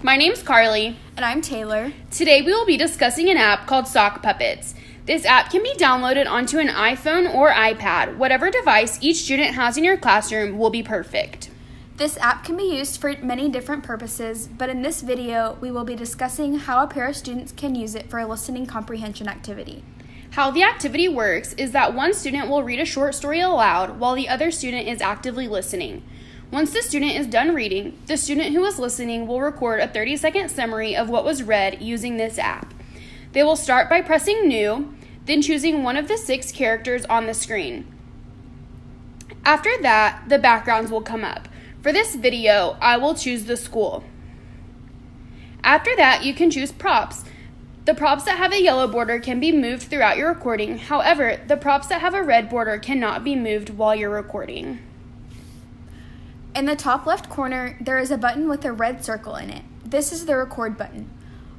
My name's Carli. And I'm Taylor. Today we will be discussing an app called Sock Puppets. This app can be downloaded onto an iPhone or iPad. Whatever device each student has in your classroom will be perfect. This app can be used for many different purposes, but in this video we will be discussing how a pair of students can use it for a listening comprehension activity. How the activity works is that one student will read a short story aloud while the other student is actively listening. Once the student is done reading, the student who is listening will record a 30-second summary of what was read using this app. They will start by pressing New, then choosing one of the 6 characters on the screen. After that, the backgrounds will come up. For this video, I will choose the school. After that, you can choose props. The props that have a yellow border can be moved throughout your recording. However, the props that have a red border cannot be moved while you're recording. In the top left corner, there is a button with a red circle in it. This is the record button.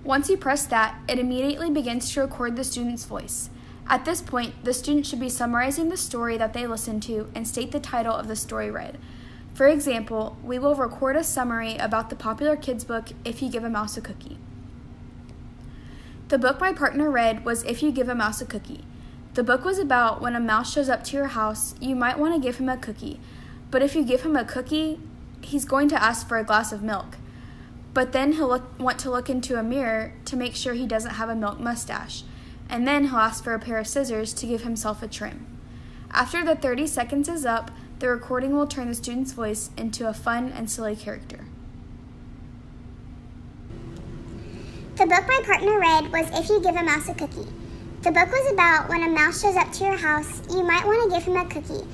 Once you press that, it immediately begins to record the student's voice. At this point, the student should be summarizing the story that they listened to and state the title of the story read. For example, we will record a summary about the popular kids' book, If You Give a Mouse a Cookie. The book my partner read was If You Give a Mouse a Cookie. The book was about when a mouse shows up to your house, you might want to give him a cookie. But if you give him a cookie, he's going to ask for a glass of milk. But then he'll want to look into a mirror to make sure he doesn't have a milk mustache. And then he'll ask for a pair of scissors to give himself a trim. After the 30 seconds is up, the recording will turn the student's voice into a fun and silly character. The book my partner read was If You Give a Mouse a Cookie. The book was about when a mouse shows up to your house, you might want to give him a cookie.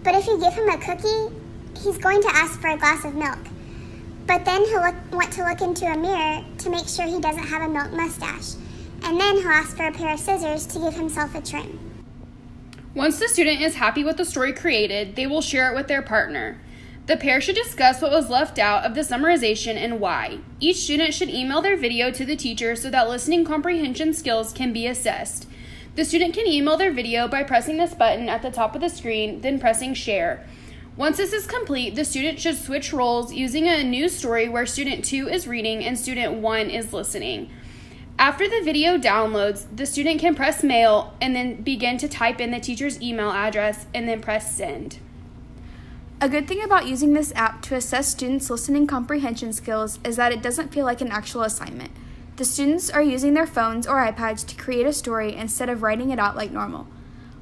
But if you give him a cookie, he's going to ask for a glass of milk. But then he'll want to look into a mirror to make sure he doesn't have a milk mustache. And then he'll ask for a pair of scissors to give himself a trim. Once the student is happy with the story created, they will share it with their partner. The pair should discuss what was left out of the summarization and why. Each student should email their video to the teacher so that listening comprehension skills can be assessed. The student can email their video by pressing this button at the top of the screen, then pressing Share. Once this is complete, the student should switch roles using a new story where student 2 is reading and student 1 is listening. After the video downloads, the student can press Mail and then begin to type in the teacher's email address and then press Send. A good thing about using this app to assess students' listening comprehension skills is that it doesn't feel like an actual assignment. The students are using their phones or iPads to create a story instead of writing it out like normal.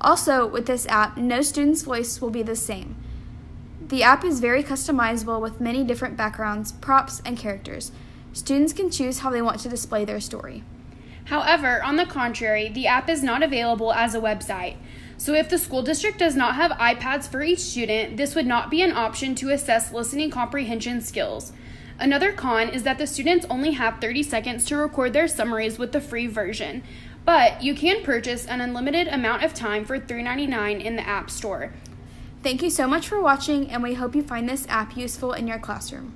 Also, with this app, no student's voice will be the same. The app is very customizable with many different backgrounds, props, and characters. Students can choose how they want to display their story. However, on the contrary, the app is not available as a website. So if the school district does not have iPads for each student, this would not be an option to assess listening comprehension skills. Another con is that the students only have 30 seconds to record their summaries with the free version, but you can purchase an unlimited amount of time for $3.99 in the App Store. Thank you so much for watching, and we hope you find this app useful in your classroom.